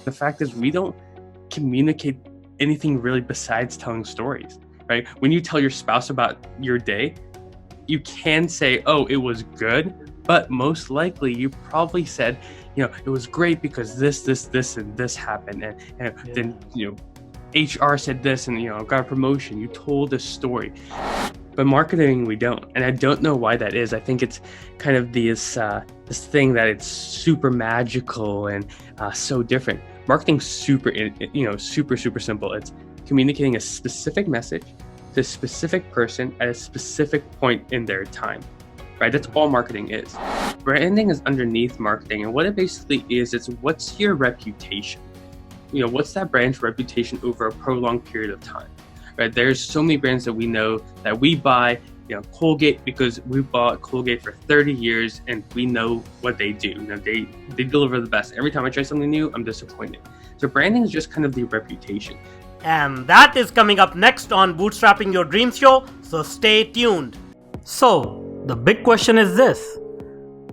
The fact is, we don't communicate anything really besides telling stories, right? When you tell your spouse about your day, you can say, oh, it was good, but most likely you probably said, it was great because this, and this happened. And then, HR said this and, got a promotion. You told a story. But marketing, we don't. And I don't know why that is. I think it's kind of this thing that it's super magical and so different. Marketing's super simple. It's communicating a specific message to a specific person at a specific point in their time, right? That's all marketing is. Branding is underneath marketing. And what it basically is, it's what's your reputation? What's that brand's reputation over a prolonged period of time? Right? There's so many brands that we know that we buy, Colgate, because we bought Colgate for 30 years and we know what they do. They deliver the best. Every time I try something new, I'm disappointed. So branding is just kind of the reputation. And that is coming up next on Bootstrapping Your Dreams Show, so stay tuned. So, the big question is this: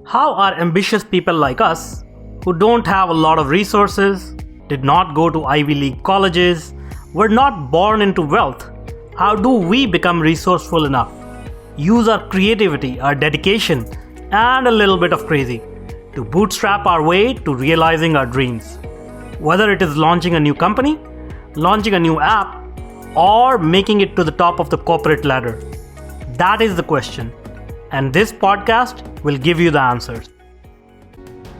how are ambitious people like us, who don't have a lot of resources, did not go to Ivy League colleges, were not born into wealth, how do we become resourceful enough, use our creativity, our dedication, and a little bit of crazy to bootstrap our way to realizing our dreams? Whether it is launching a new company, launching a new app, or making it to the top of the corporate ladder? That is the question, and this podcast will give you the answers.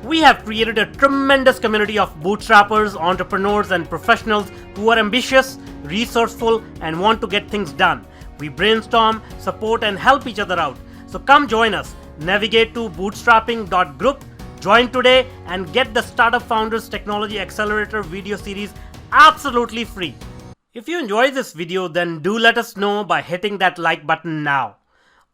We have created a tremendous community of bootstrappers, entrepreneurs, and professionals who are ambitious, resourceful, and want to get things done. We brainstorm, support, and help each other out. So come join us. Navigate to bootstrapping.group, join today, and get the Startup Founders Technology Accelerator video series absolutely free. If you enjoyed this video, then do let us know by hitting that like button now.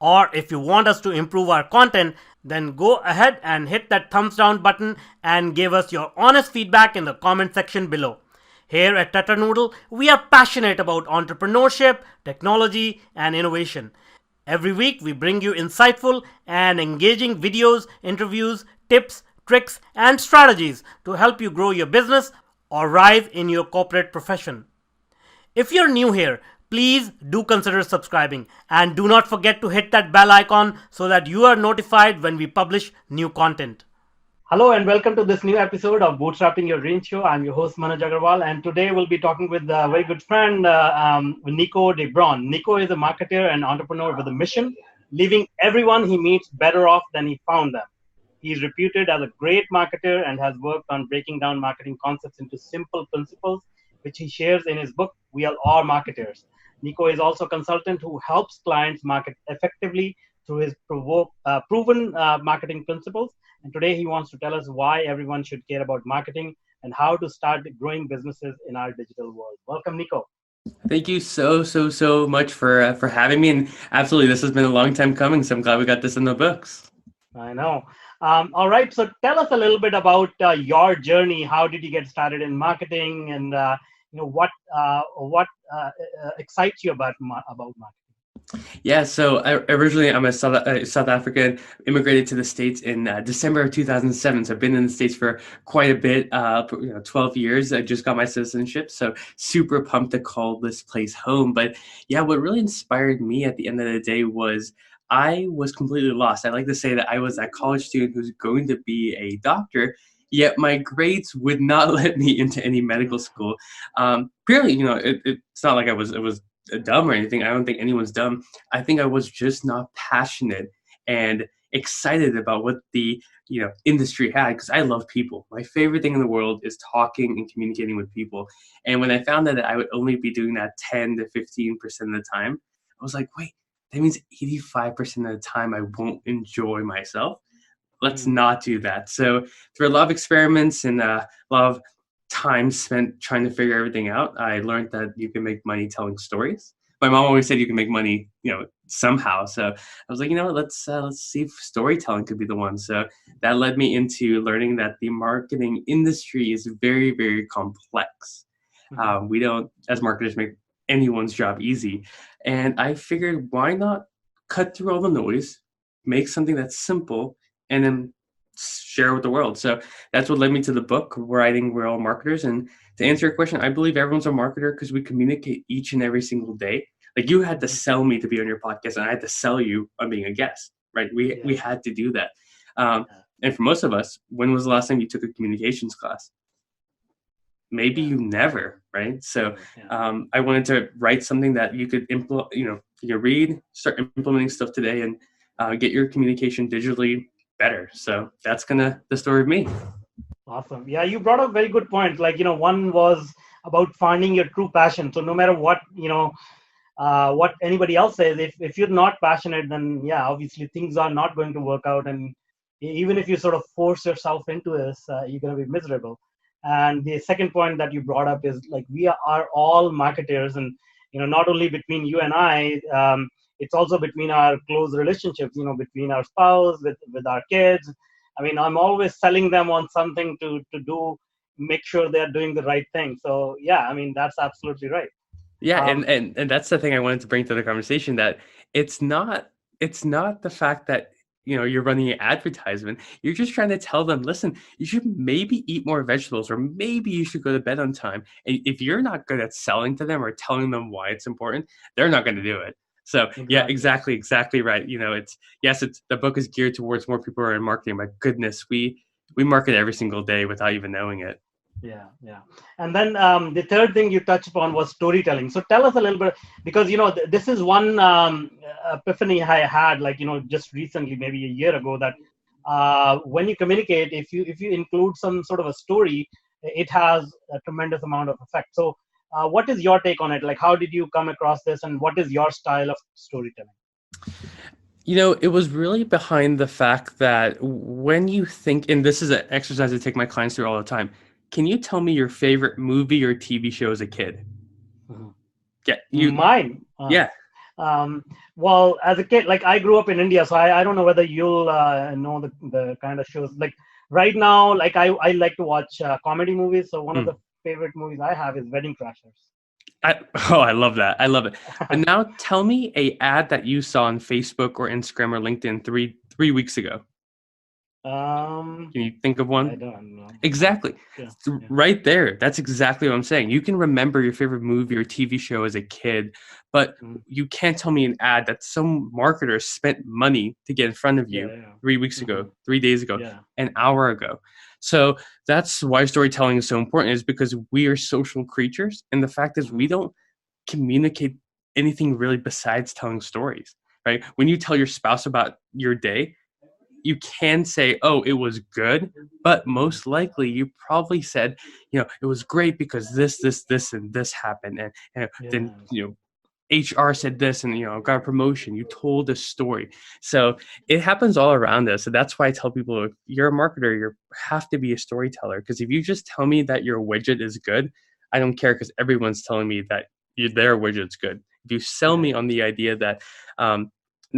Or if you want us to improve our content, then go ahead and hit that thumbs down button and give us your honest feedback in the comment section below. Here at Tetranoodle, we are passionate about entrepreneurship, technology, and innovation. Every week, we bring you insightful and engaging videos, interviews, tips, tricks, and strategies to help you grow your business or rise in your corporate profession. If you're new here, please do consider subscribing and do not forget to hit that bell icon so that you are notified when we publish new content. Hello and welcome to this new episode of Bootstrapping Your Dreams Show. I'm your host Manuj Aggarwal, and today we'll be talking with a very good friend, Nico de Bruyn. Nico is a marketer and entrepreneur with a mission, leaving everyone he meets better off than he found them. He is reputed as a great marketer and has worked on breaking down marketing concepts into simple principles, which he shares in his book, We Are All Marketers. Nico is also a consultant who helps clients market effectively through his proven marketing principles. And today he wants to tell us why everyone should care about marketing and how to start growing businesses in our digital world. Welcome, Nico. Thank you so much for having me. And absolutely, this has been a long time coming. So I'm glad we got this in the books. I know. All right. So tell us a little bit about your journey. How did you get started in marketing, and what excites you about marketing? Yeah, so I'm a South African, immigrated to the States in December of 2007. So I've been in the States for quite a bit, 12 years. I just got my citizenship, so super pumped to call this place home. But yeah, what really inspired me at the end of the day was I was completely lost. I like to say that I was that college student who's going to be a doctor, yet my grades would not let me into any medical school. Purely, it's not like it was dumb or anything. I don't think anyone's dumb. I think I was just not passionate and excited about what the industry had, because I love people. My favorite thing in the world is talking and communicating with people. And when I found that I would only be doing that 10 to 15% of the time, I was like, wait, that means 85% of the time I won't enjoy myself. Let's not do that. So through a lot of experiments and a lot of time spent trying to figure everything out, I learned that you can make money telling stories. My mom always said you can make money, somehow. So I was like, let's see if storytelling could be the one. So that led me into learning that the marketing industry is very, very complex. We don't, as marketers, make anyone's job easy. And I figured, why not cut through all the noise, make something that's simple, and then share with the world. So that's what led me to the book, Writing We're All Marketers. And to answer your question, I believe everyone's a marketer because we communicate each and every single day. Like you had to sell me to be on your podcast, and I had to sell you on being a guest, right? We had to do that. And for most of us, when was the last time you took a communications class? Maybe you never, right? So I wanted to write something that you could you can read, start implementing stuff today, and get your communication digitally better. So that's the story of me. Awesome. Yeah, you brought up a very good point. Like, one was about finding your true passion. So no matter what, what anybody else says, if you're not passionate, then yeah, obviously things are not going to work out. And even if you sort of force yourself into this, you're going to be miserable. And the second point that you brought up is like, we are all marketers, and, not only between you and I, it's also between our close relationships, between our spouse, with our kids. I mean, I'm always selling them on something to do, make sure they're doing the right thing. So yeah, I mean, that's absolutely right. Yeah, and that's the thing I wanted to bring to the conversation, that it's not the fact that you're running an advertisement. You're just trying to tell them, listen, you should maybe eat more vegetables, or maybe you should go to bed on time. And if you're not good at selling to them or telling them why it's important, they're not going to do it. So yeah, exactly right. It's the book is geared towards more people who are in marketing. My goodness, we market every single day without even knowing it. Yeah. And then the third thing you touched upon was storytelling. So tell us a little bit, because this is one epiphany I had, like just recently, maybe a year ago, that when you communicate, if you include some sort of a story, it has a tremendous amount of effect. So what is your take on it? Like, how did you come across this, and what is your style of storytelling? It was really behind the fact that when you think, and this is an exercise I take my clients through all the time, can you tell me your favorite movie or TV show as a kid? Mm-hmm. Yeah, Mine. Yeah. Well, as a kid, like I grew up in India, so I don't know whether you'll know the kind of shows. Like right now, like I like to watch comedy movies. So one of the favorite movies I have is Wedding Crashers. I love that. I love it. But now tell me a ad that you saw on Facebook or Instagram or LinkedIn three weeks ago. Can you think of one? I don't know. Exactly. Yeah. Right there. That's exactly what I'm saying. You can remember your favorite movie or TV show as a kid, but you can't tell me an ad that some marketer spent money to get in front of you 3 weeks ago, 3 days ago, an hour ago. So that's why storytelling is so important, is because we are social creatures. And the fact is, we don't communicate anything really besides telling stories, right? When you tell your spouse about your day, you can say, oh, it was good, but most likely you probably said, it was great because this, and this happened. And then, HR said this, and, got a promotion. You told a story. So it happens all around us. So that's why I tell people, if you're a marketer, you have to be a storyteller. Because if you just tell me that your widget is good, I don't care, because everyone's telling me that their widget's good. If you sell me on the idea that,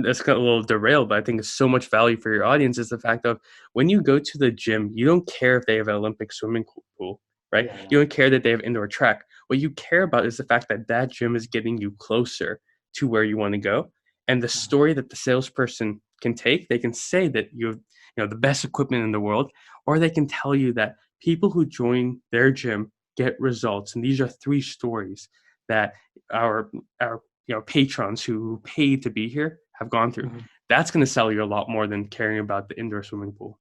that's got a little derailed, but I think it's so much value for your audience, is the fact of, when you go to the gym, you don't care if they have an Olympic swimming pool, right? You don't care that they have indoor track. What you care about is the fact that that gym is getting you closer to where you want to go. And the story that the salesperson can take, they can say that you have the best equipment in the world, or they can tell you that people who join their gym get results. And these are 3 stories that our patrons who paid to be here have gone through. That's going to sell you a lot more than caring about the indoor swimming pool.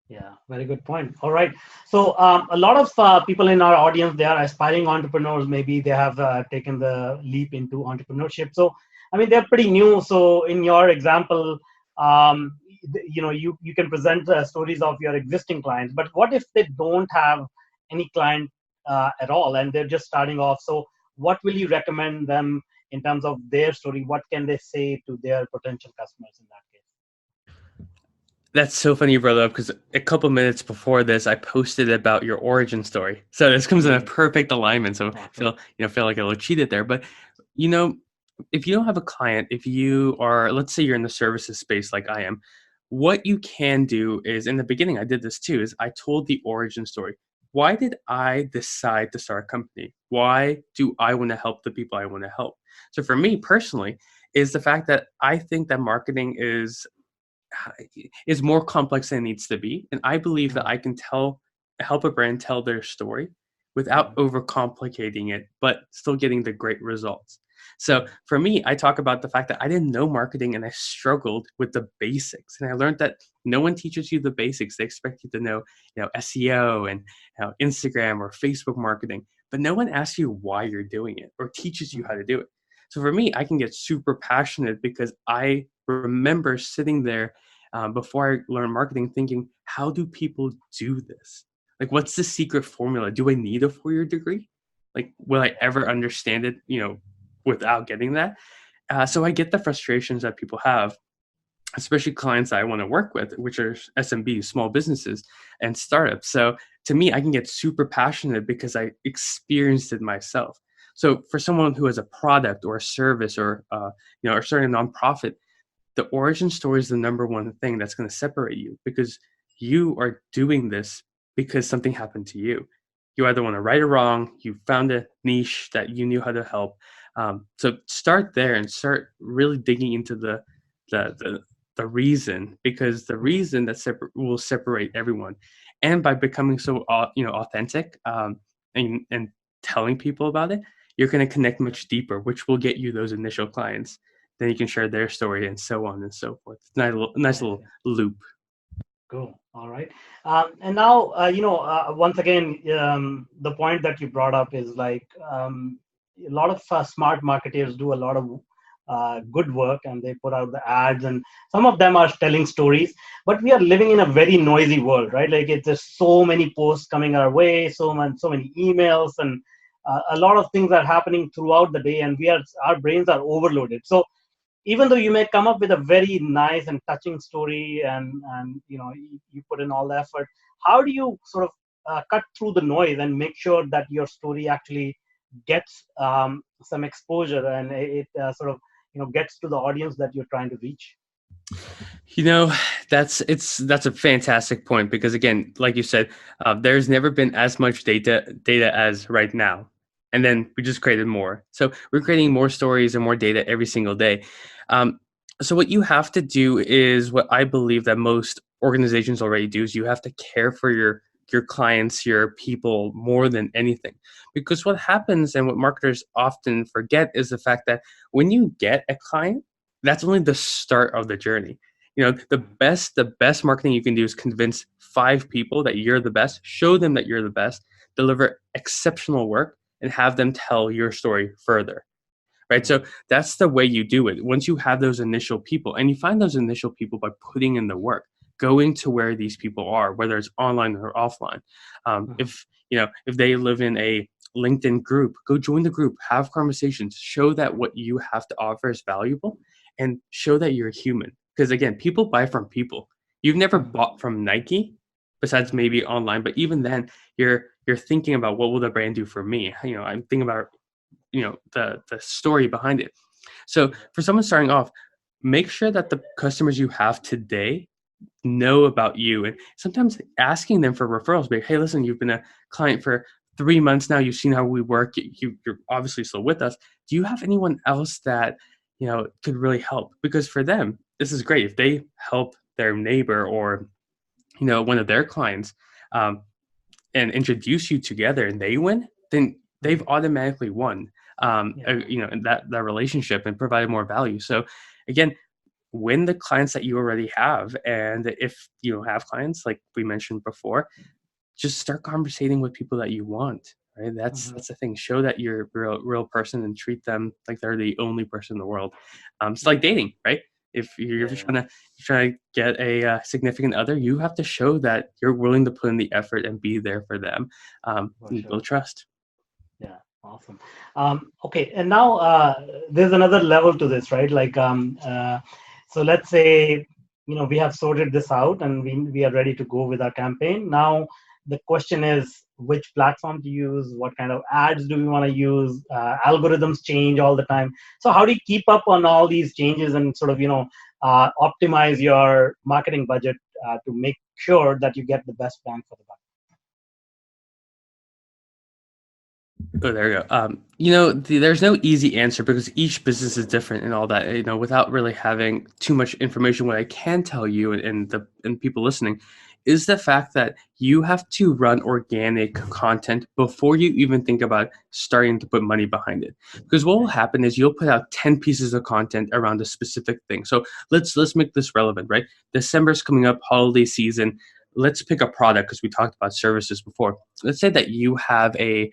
Yeah, very good point. All right. So a lot of people in our audience, they are aspiring entrepreneurs. Maybe they have taken the leap into entrepreneurship. So, I mean, they're pretty new. So in your example, you can present stories of your existing clients. But what if they don't have any client at all, and they're just starting off? So what will you recommend them in terms of their story? What can they say to their potential customers in that case? That's so funny you brought it up, because a couple minutes before this, I posted about your origin story. So this comes in a perfect alignment. So feel like a little cheated there. But if you don't have a client, if you are, let's say you're in the services space like I am, what you can do is, in the beginning, I did this too, is I told the origin story. Why did I decide to start a company? Why do I want to help the people I want to help? So for me personally, is the fact that I think that marketing is more complex than it needs to be. And I believe that I can help a brand tell their story without overcomplicating it, but still getting the great results. So for me, I talk about the fact that I didn't know marketing and I struggled with the basics. And I learned that no one teaches you the basics. They expect you to know, SEO and Instagram or Facebook marketing, but no one asks you why you're doing it or teaches you how to do it. So for me, I can get super passionate because I remember sitting there before I learned marketing thinking, how do people do this? Like, what's the secret formula? Do I need a 4-year degree? Like, will I ever understand it, without getting that? So I get the frustrations that people have, especially clients that I want to work with, which are SMBs, small businesses, and startups. So to me, I can get super passionate because I experienced it myself. So for someone who has a product or a service or starting a nonprofit, the origin story is the number one thing that's going to separate you because you are doing this because something happened to you. You either want to right or wrong, you found a niche that you knew how to help. So start there and start really digging into the the, the reason, because the reason that will separate everyone. And by becoming so authentic, and telling people about it, you're going to connect much deeper, which will get you those initial clients. Then you can share their story and so on and so forth. It's nice little loop. Cool. All right. And now, once again, the point that you brought up is like a lot of smart marketers do a lot of good work, and they put out the ads, and some of them are telling stories. But we are living in a very noisy world, right? Like it's just so many posts coming our way, so many emails, and a lot of things are happening throughout the day, and our brains are overloaded. So even though you may come up with a very nice and touching story, and you put in all the effort, how do you sort of cut through the noise and make sure that your story actually gets some exposure, and it sort of gets to the audience that you're trying to reach? That's a fantastic point, because again, like you said, there's never been as much data as right now, and then we just created more. So we're creating more stories and more data every single day. So what you have to do is what I believe that most organizations already do, is you have to care for your clients, your people, more than anything. Because what happens, and what marketers often forget, is the fact that when you get a client, that's only the start of the journey. The best marketing you can do is convince 5 people that you're the best, show them that you're the best, deliver exceptional work, and have them tell your story further. Right? So that's the way you do it. Once you have those initial people, and you find those initial people by putting in the work, going to where these people are, whether it's online or offline. If they live in a LinkedIn group, go join the group, have conversations, show that what you have to offer is valuable, and show that you're human. Because again, people buy from people. You've never bought from Nike, besides maybe online, but even then, you're thinking about, what will the brand do for me? I'm thinking about the story behind it. So for someone starting off, make sure that the customers you have today know about you, and sometimes asking them for referrals. Be like, hey, listen, you've been a client for 3 months now, you've seen how we work, you're obviously still with us. Do you have anyone else that could really help? Because for them, this is great. If they help their neighbor or one of their clients, and introduce you together, and they win, then they've automatically won in that relationship, and provided more value. So again, win the clients that you already have. And if you don't have clients, like we mentioned before, just start conversating with people that you want. Right? That's the thing. Show that you're a real person, and treat them like they're the only person in the world. It's like dating, right? If you're trying to get a significant other, you have to show that you're willing to put in the effort and be there for them, and build trust. Yeah, awesome. Okay, and now there's another level to this, right? Like, so let's say we have sorted this out, and we are ready to go with our campaign. Now the question is, which platform to use, what kind of ads do we want to use? Algorithms change all the time. So how do you keep up on all these changes, and sort of optimize your marketing budget to make sure that you get the best bang for the buck? Oh, there you go. There's no easy answer because each business is different and all that. Without really having too much information, what I can tell you and people listening is the fact that you have to run organic content before you even think about starting to put money behind it. Because what will happen is you'll put out 10 pieces of content around a specific thing. So let's make this relevant, right? December's coming up, holiday season. Let's pick a product because we talked about services before. Let's say that you have a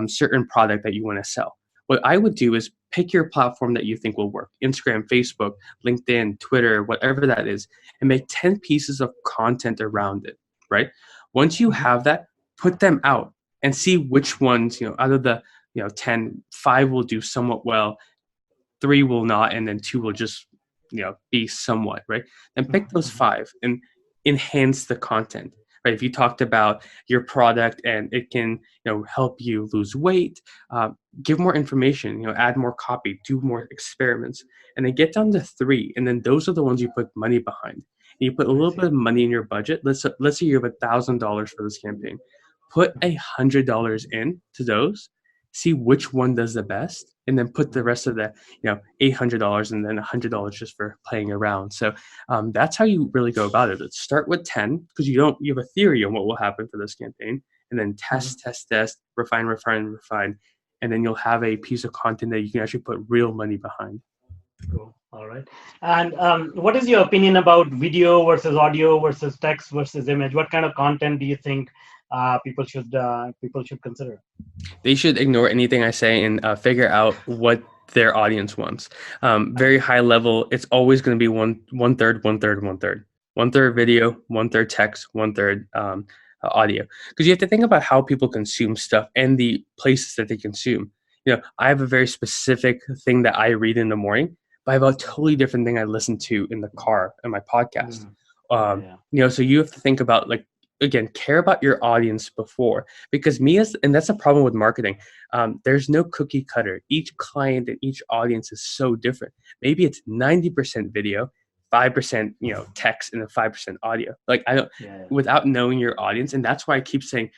certain product that you want to sell. What I would do is pick your platform that you think will work: Instagram, Facebook, LinkedIn, Twitter, whatever that is, and make 10 pieces of content around it, right? Once you Mhm. have that, put them out and see which ones, out of the 10, 5 will do somewhat well, 3 will not, and then 2 will just be somewhat right. Then pick those Mhm. 5 and enhance the content, right? If you talked about your product and it can help you lose weight, give more information, add more copy, do more experiments, and then get down to 3, and then those are the ones you put money behind. And you put a I little bit see. of money in your budget. Let's say you have $1,000 for this campaign. Put $100 in to those, see which one does the best, and then put the Mhm. rest of the $800 and then $100 just for playing around. So that's how you really go about it. Let's start with 10 because you have a theory on what will happen for this campaign, and then Mhm. test, refine, and then you'll have a piece of content that you can actually put real money behind. Cool. All right. And what is your opinion about video versus audio versus text versus image? What kind of content do you think people should consider? They should ignore anything I say and figure out what their audience wants. Very high level. It's always going to be one third, one third, one third, one third Mhm. video, one third text, one third audio. Because you have to think about how people consume stuff and the places that they consume. I have a very specific thing that I read in the morning, but I have a Yeah. totally different thing I listen to in the car and my podcast. Mhm. Yeah. Yeah. So you have to think about, like, again, care about your audience before, because and that's a problem with marketing. There's no cookie cutter. Each client and each audience is so different. Maybe it's 90% video, 5% text, and then 5% audio. Like, I don't, Yeah. Yeah. without knowing your audience, and that's why I keep saying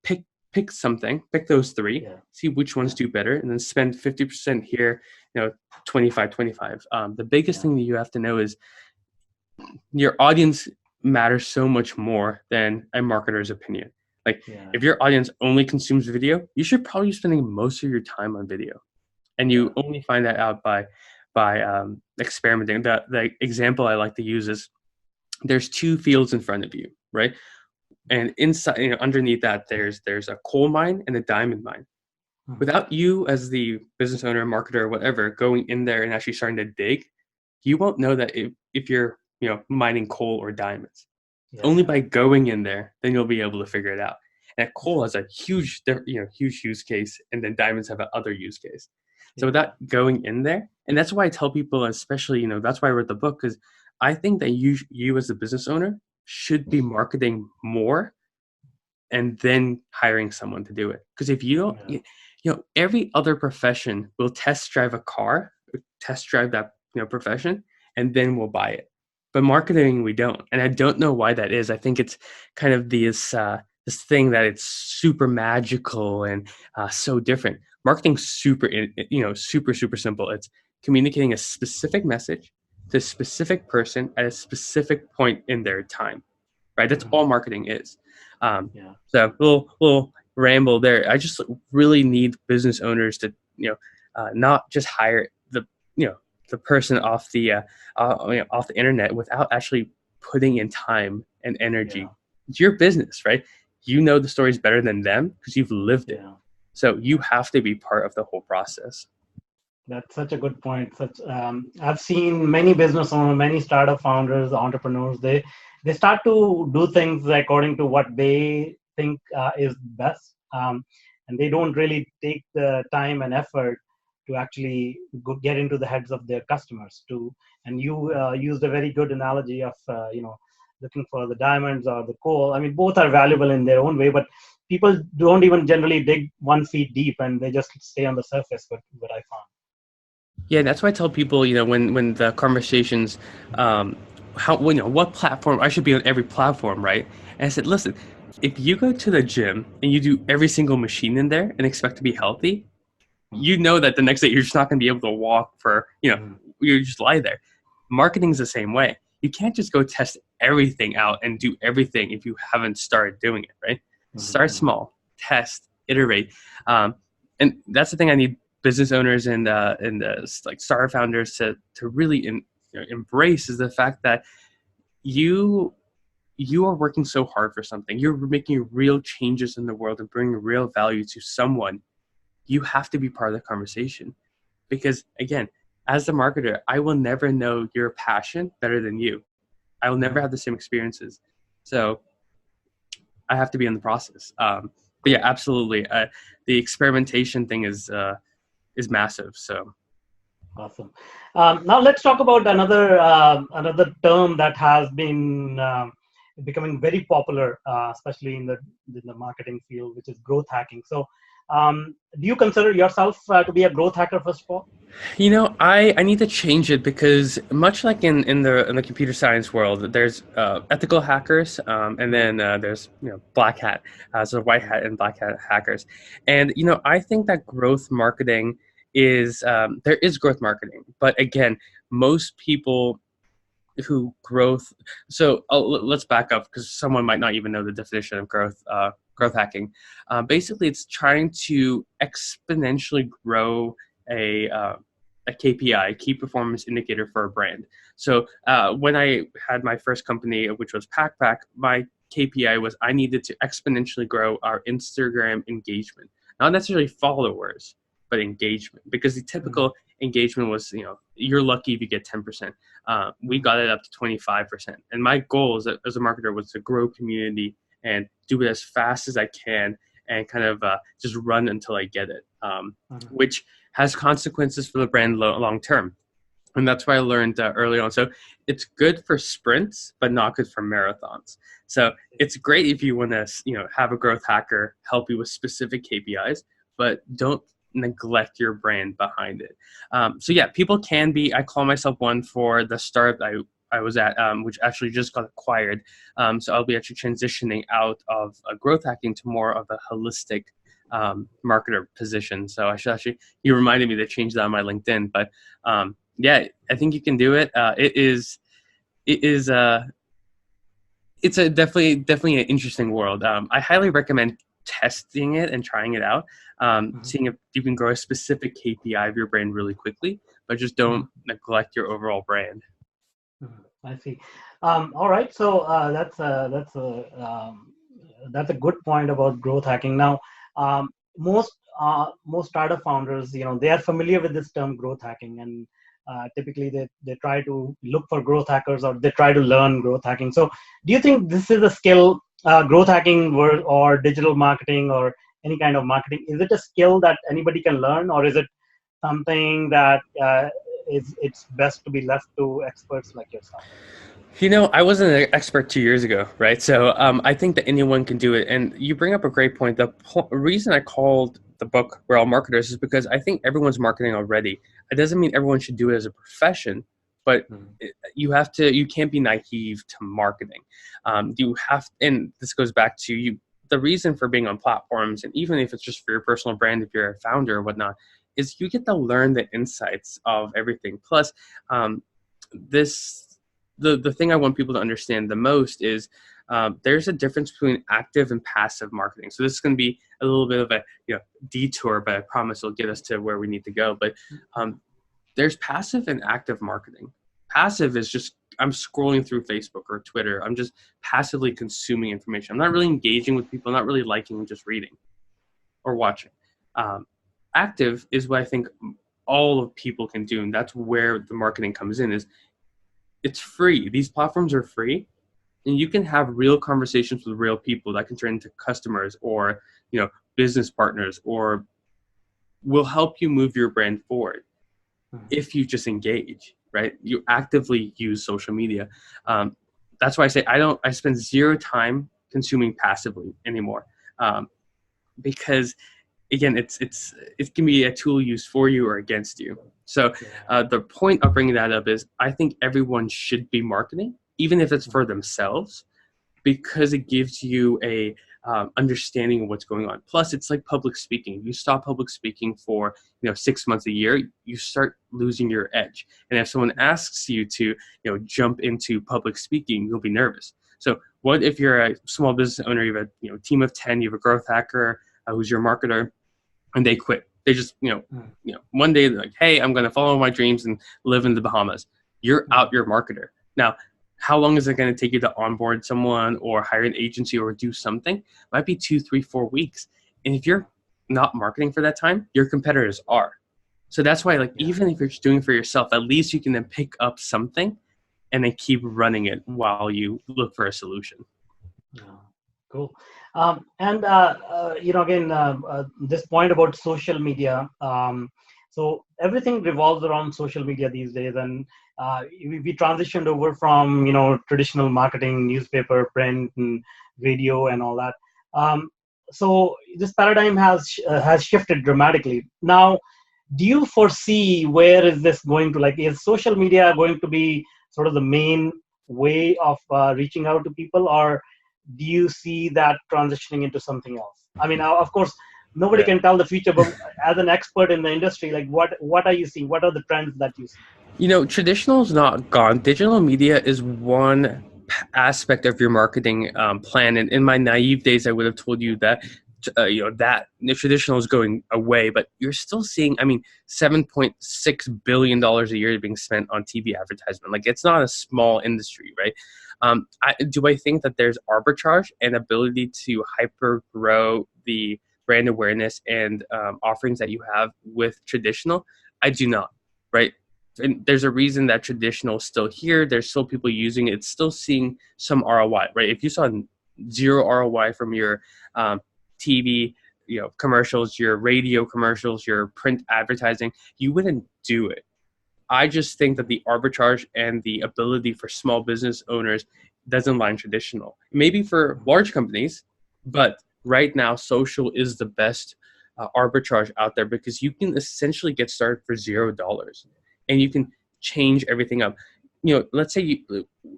pick pick those 3, Yeah. see which ones Yeah. do better, and then spend 50% here, 25. The biggest Yeah. thing that you have to know is your audience matters so much more than a marketer's opinion. Like, Yeah. if your audience only consumes video, you should probably be spending most of your time on video, and Yeah. you only find that out by experimenting. The example I like to use is there's 2 fields in front of you, right? And inside, underneath that, there's a coal mine and a diamond mine. Mhm. Without you as the business owner, marketer, or whatever, going in there and actually starting to dig, you won't know that if you're mining coal or diamonds. Yeah. Only Yeah. by going in there, then you'll be able to figure it out. And Yeah. coal has a huge use case, and then diamonds have a other use case. So Yeah. without going in there, and that's why I tell people, especially, that's why I wrote the book, because I think that you as a business owner should be marketing more and then hiring someone to do it. Because if you don't, Yeah. every other profession will test drive a car, test drive that profession, and then we'll buy it. But marketing, we don't, and I don't know why that is. I think it's kind of this thing that it's super magical and so different. Marketing's super simple. It's communicating a specific message to a specific person at a specific point in their time, right? That's Mhm. all marketing is. Um, Yeah. so we'll ramble there. I just really need business owners to not just hire you know the person off the internet without actually putting in time and Yeah. energy. It's your business, right? You know the stories better than them because you've lived it. Yeah. So you Yeah. have to be part of the whole process. That's such a good point. I've seen many business owners, many startup founders, entrepreneurs. They start to do things according to what they think is best, and they don't really take the time and effort to actually get into the heads of their customers. And you used a very good analogy of looking for the diamonds or the coal. I mean, both are valuable in their own way, but people don't even generally dig 1 feet deep, and they just stay on the surface. What I found. Yeah, that's why I tell people, when the conversations, how what platform I should be on every platform, right? And I said, listen, If you go to the gym and you do every single machine in there and expect to be healthy, Mhm. you know that the next day you're just not going to be able to walk for, Mhm. you just lie there. Marketing's the same way. You can't just go test everything out and do everything if you haven't started doing it, right? Start Mhm. small, test, iterate. Um, and that's the thing I need business owners and like startup founders to really embrace is the fact that you you are working so hard for something. You're making real changes in the world and bringing real value to someone. You have to be part of the conversation because again, as the marketer, I will never know your passion better than you. I will never Mhm. have the same experiences. So I have to be in the process. But yeah, absolutely. The experimentation thing is massive. So Awesome. Now let's talk about another term that has been becoming very popular, especially in the marketing field, which is growth hacking. So, do you consider yourself to be a growth hacker first of all? I need to change it because much like in the computer science world, there's ethical hackers, and Mhm. then there's black hat, so white hat and black hat hackers, and I think that growth marketing is there is growth marketing, but again, most people who growth. So let's back up because someone might not even know the definition of growth hacking. Basically, it's trying to exponentially grow a uh, a KPI, key performance indicator for a brand. So when I had my first company, which was PackPack, my KPI was I needed to exponentially grow our Instagram engagement, not necessarily followers, but engagement, because the Mhm. typical engagement was, you're lucky if you get 10%. We Mhm. got it up to 25%. And my goal as a marketer was to grow community and do it as fast as I can and kind of just run until I get it, Mhm. which has consequences for the brand long term. And that's what I learned early on. So it's good for sprints, but not good for marathons. So it's great if you want to, have a growth hacker help you with specific KPIs, but don't neglect your brand behind it. So yeah, people can be. I call myself one for the startup I was at, which actually just got acquired. So I'll be actually transitioning out of growth hacking to more of a holistic marketer position. So I should actually, you reminded me to change that on my LinkedIn, but yeah, I think you can do it. It is it's a definitely an interesting world. I highly recommend testing it and trying it out, Mhm. seeing if you can grow a specific KPI of your brand really quickly, but just Mhm. don't neglect your overall brand. Mhm. I see. All right. So that's a good point about growth hacking. Now, most startup founders, they are familiar with this term growth hacking, and typically they try to look for growth hackers or they try to learn growth hacking. So, do you think this is a skill, growth hacking, or digital marketing, or any kind of marketing? Is it a skill that anybody can learn, or is it something that it's best to be left to experts like yourself? I wasn't an expert 2 years ago, right? So I think that anyone can do it. And you bring up a great point. The reason I called the book "We're All Marketers" is because I think everyone's marketing already. It doesn't mean everyone should do it as a profession, but Mhm. you can't be naive to marketing. You have, and this goes back to you. The reason for being on platforms, and even if it's just for your personal brand, if you're a founder or whatnot, is you get to learn the insights of everything. Plus, this the thing I want people to understand the most is there's a difference between active and passive marketing. So this is going to be a little bit of a detour, but I promise it'll get us to where we need to go. But um, there's passive and active marketing. Passive is just I'm scrolling through Facebook or Twitter. I'm just passively consuming information. I'm not really engaging with people. I'm not really liking. I'm just reading or watching. Um, Active is what I think all of people can do, and that's where the marketing comes in. Is it's free. These platforms are free, and you can have real conversations with real people that can turn into customers or business partners or will help you move your brand forward Mhm. if you just engage. Right? You actively use social media. Um, that's why I say I don't. I spend zero time consuming passively anymore, um, because again, it can be a tool used for you or against you. So Yeah. the point of bringing that up is I think everyone should be marketing, even if it's for themselves, because it gives you a understanding of what's going on. Plus, it's like public speaking. You stop public speaking for 6 months a year, you start losing your edge. And if someone asks you to jump into public speaking, you'll be nervous. So what if you're a small business owner, you have a team of 10, you have a growth hacker who's your marketer, and they quit. They just one day they're like, hey, I'm going to follow my dreams and live in the Bahamas. You're out your marketer. Now, how long is it going to take you to onboard someone or hire an agency or do something? Might be 2, 3, 4 weeks. And if you're not marketing for that time, your competitors are. So that's why, even if you're just doing it for yourself, at least you can then pick up something and then keep running it while you look for a solution. Yeah, cool. And again, this point about social media. So everything revolves around social media these days, and we transitioned over from traditional marketing, newspaper, print, and radio, and all that. So this paradigm has shifted dramatically. Now, do you foresee where is this going to? Is social media going to be sort of the main way of reaching out to people, or do you see that transitioning into something else? I mean, of course, nobody can tell the future, but as an expert in the industry, what are you seeing? What are the trends that you see? Traditional is not gone. Digital media is one aspect of your marketing plan. And in my naive days, I would have told you that that the traditional is going away, but you're still seeing, $7.6 billion a year being spent on TV advertisement. It's not a small industry, right? Do I think that there's arbitrage and ability to hyper grow the brand awareness and offerings that you have with traditional? I do not, right? And there's a reason that traditional is still here. There's still people using it. It's still seeing some ROI, right? If you saw zero ROI from your TV, commercials, your radio commercials, your print advertising, you wouldn't do it. I just think that the arbitrage and the ability for small business owners doesn't line traditional. Maybe for large companies, but right now social is the best arbitrage out there because you can essentially get started for $0 and you can change everything up. Let's say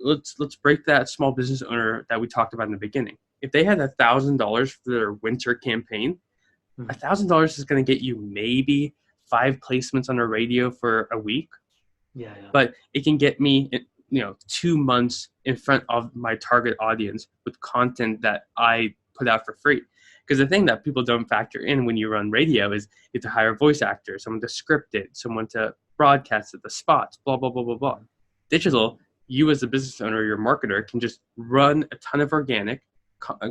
let's break that small business owner that we talked about in the beginning. If they had $1,000 for their winter campaign, $1,000 is going to get you maybe 5 placements on a radio for a week. Yeah. But it can get me 2 months in front of my target audience with content that I put out for free. Because the thing that people don't factor in when you run radio is you have to hire a voice actor, someone to script it, someone to broadcast it, the spots, blah, blah, blah, blah, blah. Digital, you as a business owner, your marketer can just run a ton of organic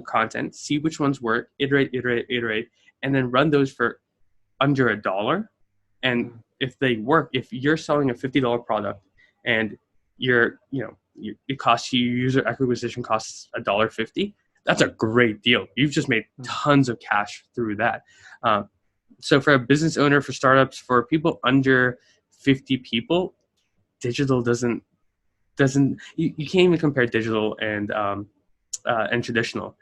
content, see which ones work, iterate, and then run those for under $1. And if they work, if you're selling a $50 product and it costs you, user acquisition costs $1.50, that's a great deal. You've just made tons of cash through that. So for a business owner, for startups, for people under 50 people, digital doesn't you can't even compare digital and traditional.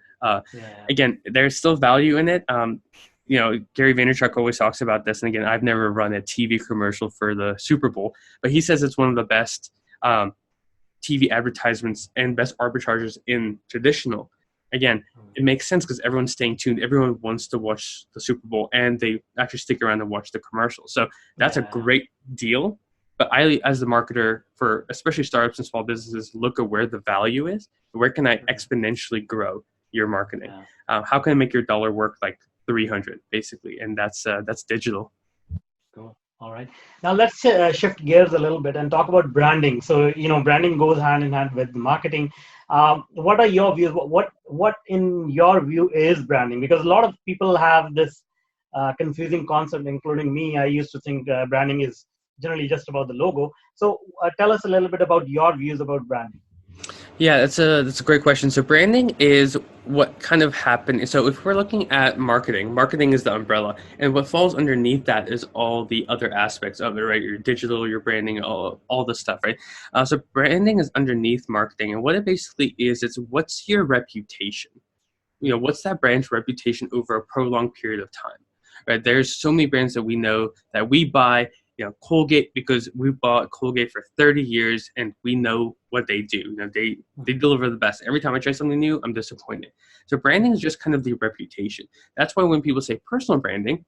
Again, there's still value in it. Gary Vaynerchuk always talks about this. And again, I've never run a TV commercial for the Super Bowl, but he says it's one of the best TV advertisements and best arbitragers in traditional. Again, it makes sense because everyone's staying tuned. Everyone wants to watch the Super Bowl and they actually stick around and watch the commercial. So that's a great deal. But I, as the marketer for especially startups and small businesses, look at where the value is. Where can I exponentially grow your marketing? How can I make your dollar work like 300 basically? And that's digital. Cool. All right. Now let's shift gears a little bit and talk about branding. So, branding goes hand in hand with marketing. What are your views? What in your view is branding? Because a lot of people have this confusing concept, including me. I used to think branding is generally just about the logo. So tell us a little bit about your views about branding. Yeah, that's a great question. So branding is what kind of happened. So if we're looking at marketing is the umbrella, and what falls underneath that is all the other aspects of it, right? Your digital, your branding, all the stuff, right? So branding is underneath marketing, and what it basically is, it's what's your reputation? What's that brand's reputation over a prolonged period of time, right? There's so many brands that we know that we buy, Colgate, because we bought Colgate for 30 years and we know what they do. They deliver the best. Every time I try something new, I'm disappointed. So branding is just kind of the reputation. That's why when people say personal branding,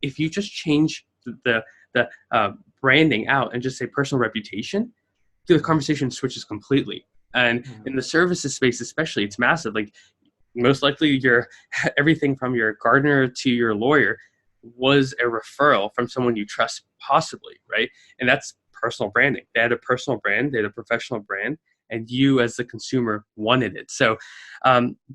if you just change the branding out and just say personal reputation, the conversation switches completely. And in the services space, especially, it's massive. Like, most likely your everything from your gardener to your lawyer was a referral from someone you trust, possibly, right? And that's personal branding. They had a personal brand, they had a professional brand, and you as the consumer wanted it. So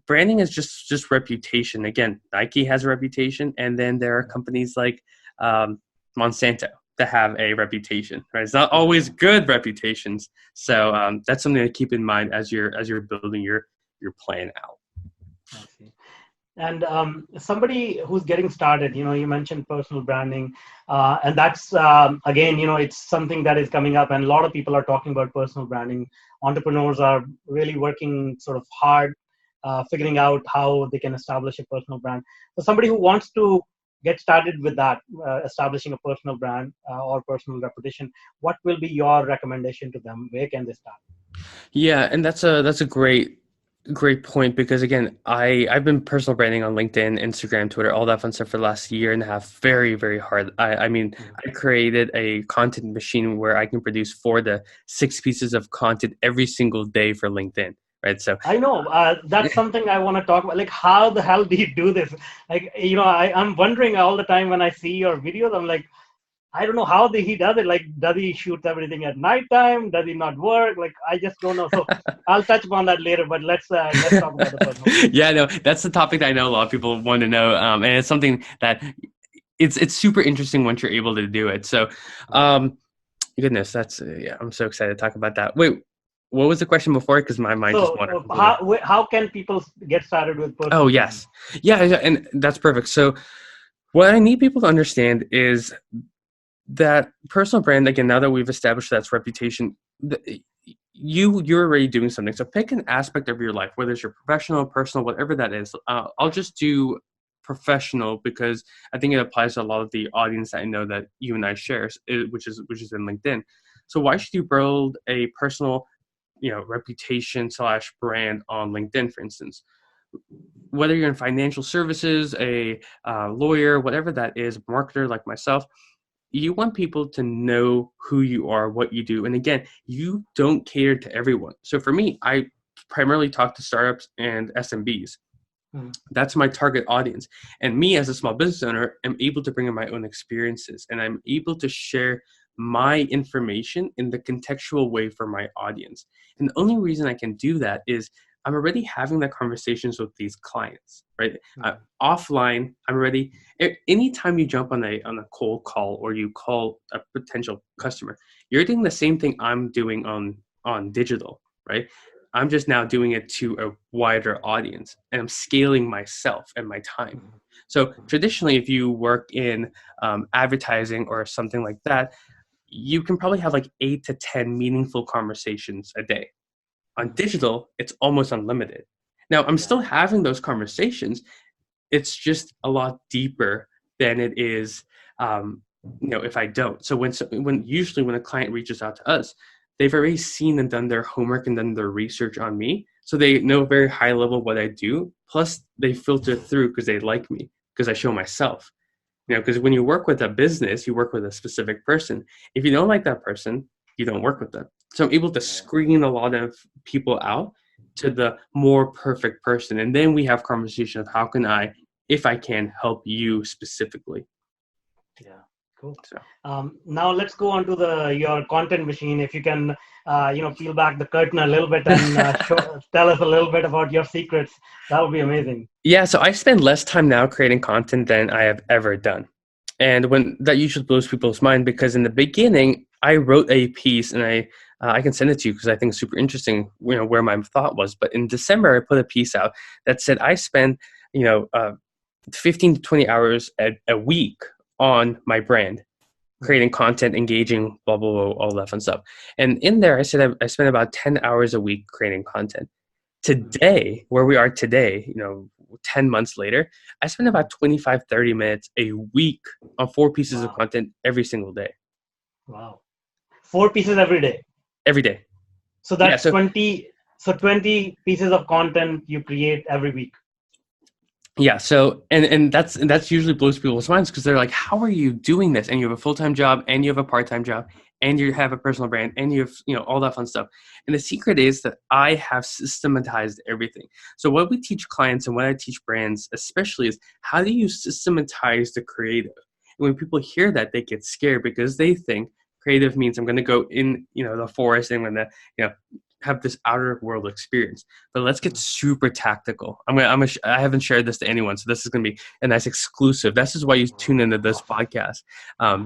branding is just reputation. Again, Nike has a reputation, and then there are companies like Monsanto that have a reputation, right? It's not always good reputations. So that's something to keep in mind as you're building your plan out. I see. And somebody who's getting started, you mentioned personal branding, and that's again, it's something that is coming up, and a lot of people are talking about personal branding. Entrepreneurs are really working sort of hard, figuring out how they can establish a personal brand. So somebody who wants to get started with that, establishing a personal brand or personal reputation, what will be your recommendation to them? Where can they start? Yeah, and that's a great point, because again, I've been personal branding on LinkedIn, Instagram, Twitter, all that fun stuff for the last year and a half. Very, very hard. I mean, I created a content machine where I can produce 4 to 6 pieces of content every single day for LinkedIn. Right. So I know that's something I want to talk about. Like, how the hell do you do this? Like, I'm wondering all the time when I see your videos, I'm like, I don't know how he does it. Like, does he shoot everything at nighttime? Does he not work? Like, I just don't know. So I'll touch upon that later, but let's talk about the personal brand. Yeah, no, that's the topic that I know a lot of people want to know. And it's something that it's super interesting once you're able to do it. So, goodness, that's, I'm so excited to talk about that. Wait, what was the question before? Because my mind just wandered. How can people get started with personal Oh, yes. Yeah, and that's perfect. So what I need people to understand is that personal brand, again, now that we've established that's reputation, you're already doing something. So pick an aspect of your life, whether it's your professional, personal, whatever that is. I'll just do professional because I think it applies to a lot of the audience that I know that you and I share, which is in LinkedIn. So why should you build a personal reputation / brand on LinkedIn, for instance? Whether you're in financial services, a lawyer, whatever that is, marketer like myself, you want people to know who you are, what you do. And again, you don't cater to everyone. So for me, I primarily talk to startups and SMBs. That's my target audience. And me as a small business owner, am able to bring in my own experiences, and I'm able to share my information in the contextual way for my audience. And the only reason I can do that is I'm already having the conversations with these clients, right? Offline, I'm already, anytime you jump on a cold call or you call a potential customer, you're doing the same thing I'm doing on digital, right? I'm just now doing it to a wider audience, and I'm scaling myself and my time. So traditionally, if you work in advertising or something like that, you can probably have like 8 to 10 meaningful conversations a day. On digital, it's almost unlimited. Now, I'm still having those conversations. It's just a lot deeper than it is, if I don't. So usually when a client reaches out to us, they've already seen and done their homework and done their research on me. So they know very high level what I do. Plus, they filter through because they like me, because I show myself. Because when you work with a business, you work with a specific person. If you don't like that person, you don't work with them. So I'm able to screen a lot of people out to the more perfect person. And then we have conversation of how can I, if I can, help you specifically. Yeah, cool. So, now let's go on to your content machine. If you can, peel back the curtain a little bit and tell us a little bit about your secrets, that would be amazing. Yeah, so I spend less time now creating content than I have ever done. And when that usually blows people's mind, because in the beginning, I wrote a piece, and I can send it to you because I think it's super interesting, where my thought was. But in December, I put a piece out that said I spend, 15 to 20 hours a week on my brand, creating content, engaging, blah, blah, blah, all that fun stuff. And in there, I said I spent about 10 hours a week creating content. Today, where we are today, 10 months later, I spend about 25, 30 minutes a week on 4 pieces of content every single day. Wow. 4 pieces every day. every day. So Yeah. that's 20. So 20 pieces of content you create every week. Yeah, so and that's usually blows people's minds because they're like, how are you doing this? And you have a full-time job and you have a part-time job and you have a personal brand and you have, all that fun stuff. And the secret is that I have systematized everything. So what we teach clients and what I teach brands especially is how do you systematize the creative? And when people hear that, they get scared because they think creative means I'm going to go in, the forest and I'm going to, have this outer world experience. But let's get super tactical. I haven't shared this to anyone, so this is gonna be a nice exclusive. This is why you tune into this podcast,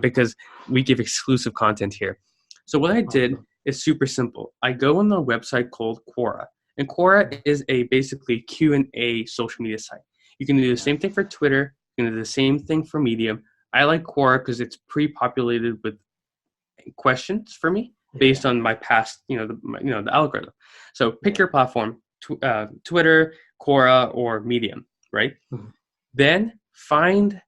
because we give exclusive content here. So what I did is super simple. I go on the website called Quora, and Quora is a basically Q&A social media site. You can do the same thing for Twitter. You can do the same thing for Medium. I like Quora because it's pre-populated with questions for me based on my past, the algorithm. So pick your platform, Twitter, Quora, or Medium, right? Then find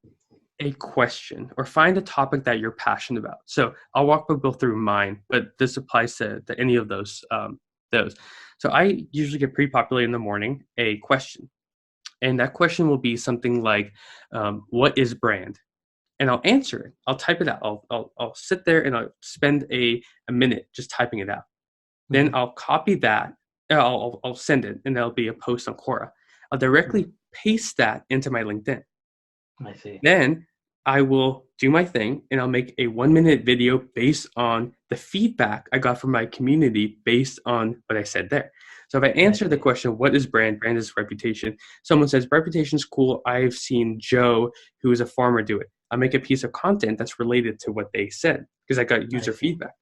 a question or find a topic that you're passionate about. So I'll walk people through mine, but this applies to any of those. So I usually get pre-populated in the morning a question, and that question will be something like, "What is brand?" And I'll answer it. I'll type it out. I'll sit there and I'll spend a minute just typing it out. Then I'll copy that. I'll send it, and there'll be a post on Quora. I'll directly paste that into my LinkedIn. I see. Then I will do my thing, and I'll make a 1-minute video based on the feedback I got from my community based on what I said there. So if I answer the question, what is brand? Brand is reputation. Someone says, reputation's cool. I've seen Joe, who is a farmer, do it. I'll make a piece of content that's related to what they said because I got user feedback.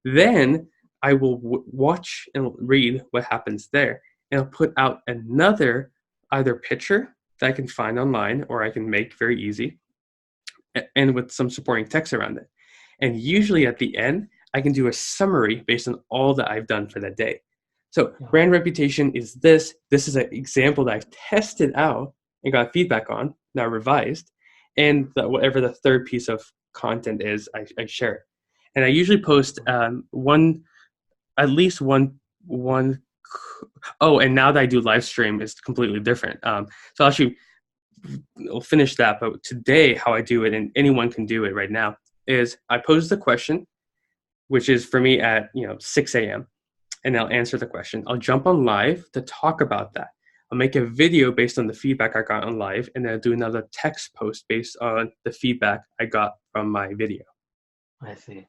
Then I will watch and read what happens there, and I'll put out another either picture that I can find online or I can make very easy, and with some supporting text around it. And usually at the end, I can do a summary based on all that I've done for that day. So brand reputation is this. This is an example that I've tested out and got feedback on, now revised. And whatever the third piece of content is, I share it. And I usually post at least one. Oh, and now that I do live stream, it's completely different. So I'll actually I'll finish that. But today, how I do it, and anyone can do it right now, is I pose the question, which is for me at 6 a.m. and I'll answer the question. I'll jump on live to talk about that. I'll make a video based on the feedback I got on live, and then I'll do another text post based on the feedback I got from my video. I see.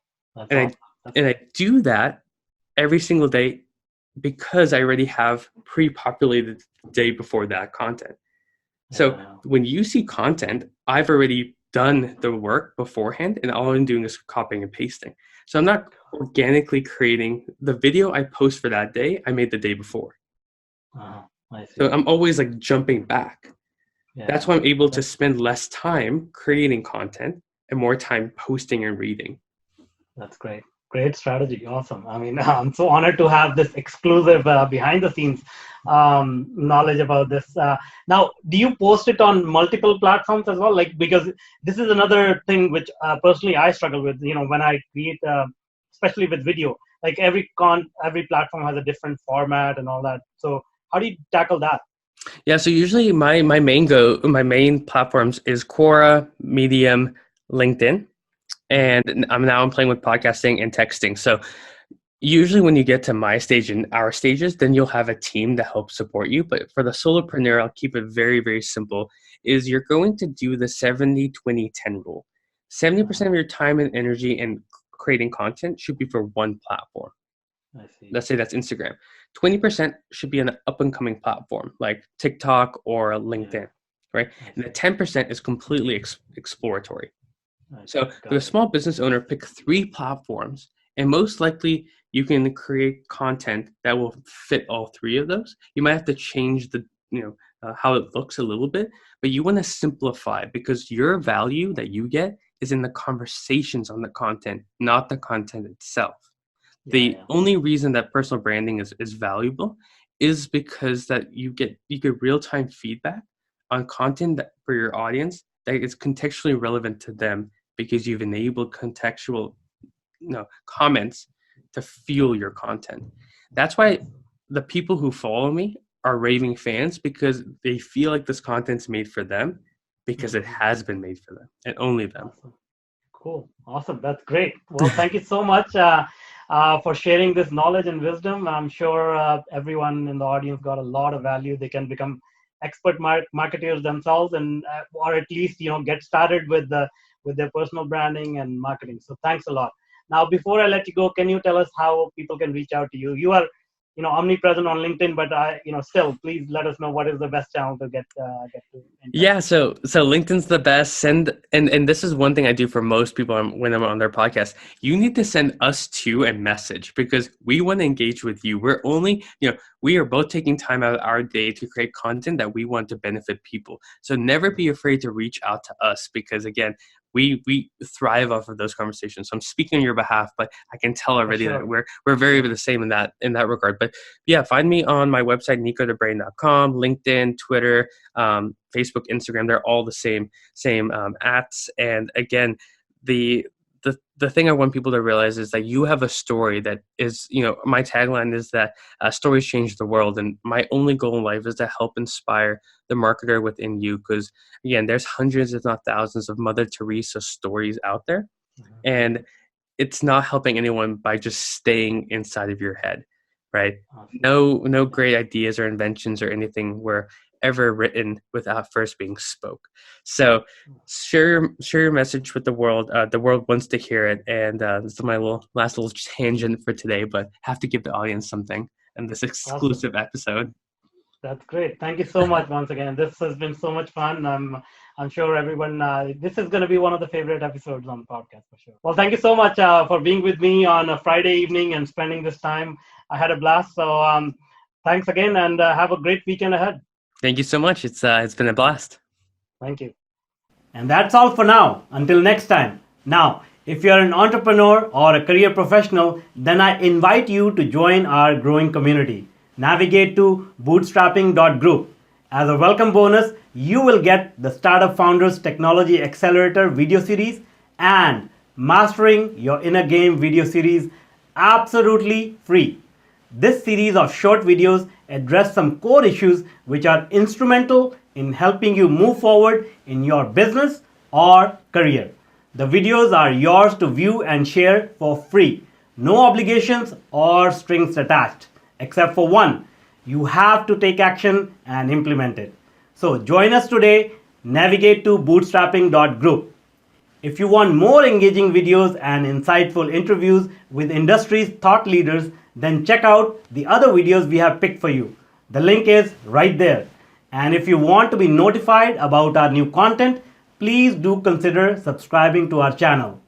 And I do that every single day because I already have pre-populated the day before that content. So when you see content, I've already done the work beforehand, and all I'm doing is copying and pasting. So I'm not organically creating the video I post for that day. I made the day before. I see. So I'm always like jumping back. That's why I'm able to spend less time creating content and more time posting and reading. That's great. Great strategy. Awesome. I mean, I'm so honored to have this exclusive behind the scenes knowledge about this. Now, do you post it on multiple platforms as well? Like, because this is another thing which personally I struggle with, when I create, especially with video, like every platform has a different format and all that. So how do you tackle that? Yeah. So usually my main platforms is Quora, Medium, LinkedIn. And I'm playing with podcasting and texting. So usually when you get to my stage and our stages, then you'll have a team that helps support you. But for the solopreneur, I'll keep it very, very simple, is you're going to do the 70-20-10 rule. 70% of your time and energy in creating content should be for one platform. I see. Let's say that's Instagram. 20% should be an up-and-coming platform like TikTok or LinkedIn, right? And the 10% is completely exploratory. So for a small business owner, pick 3 platforms, and most likely you can create content that will fit all 3 of those. You might have to change the how it looks a little bit, but you want to simplify because your value that you get is in the conversations on the content, not the content itself. The only reason that personal branding is valuable is because that you get real-time feedback on content for your audience that is contextually relevant to them, because you've enabled contextual comments to fuel your content. That's why the people who follow me are raving fans, because they feel like this content's made for them, because it has been made for them and only them. Awesome. Cool. Awesome. That's great. Well, thank you so much for sharing this knowledge and wisdom. I'm sure everyone in the audience got a lot of value. They can become expert marketers themselves, and or at least get started with their personal branding and marketing. So thanks a lot. Now, before I let you go, can you tell us how people can reach out to you? You are omnipresent on LinkedIn, but still, please let us know what is the best channel to get to. Yeah, so LinkedIn's the best. And this is one thing I do for most people when I'm on their podcast. You need to send us two a message, because we want to engage with you. We're only, we are both taking time out of our day to create content that we want to benefit people. So never be afraid to reach out to us, because again, we thrive off of those conversations. So I'm speaking on your behalf, but I can tell already that we're very the same in that regard. But yeah, find me on my website, nicothebrain.com, LinkedIn, Twitter, Facebook, Instagram. They're all the same ats. And again, the thing I want people to realize is that you have a story that is, my tagline is that stories change the world. And my only goal in life is to help inspire the marketer within you. Because again, there's hundreds, if not thousands, of Mother Teresa stories out there. Mm-hmm. And it's not helping anyone by just staying inside of your head, right? Awesome. No great ideas or inventions or anything were ever written without first being spoke. So share your message with the world. The world wants to hear it. And this is my last little tangent for today, but have to give the audience something in this exclusive episode. That's great. Thank you so much once again. This has been so much fun. I'm sure everyone, this is going to be one of the favorite episodes on the podcast for sure. Well, thank you so much for being with me on a Friday evening and spending this time. I had a blast. So thanks again, and have a great weekend ahead. Thank you so much. It's been a blast. Thank you. And that's all for now. Until next time. Now, if you're an entrepreneur or a career professional, then I invite you to join our growing community. Navigate to bootstrapping.group. As a welcome bonus, you will get the Startup Founders Technology Accelerator video series and Mastering Your Inner Game video series absolutely free. This series of short videos address some core issues which are instrumental in helping you move forward in your business or career. The videos are yours to view and share for free. No obligations or strings attached. Except for one, you have to take action and implement it. So join us today, navigate to bootstrapping.group. If you want more engaging videos and insightful interviews with industry's thought leaders, then check out the other videos we have picked for you. The link is right there. And if you want to be notified about our new content, please do consider subscribing to our channel.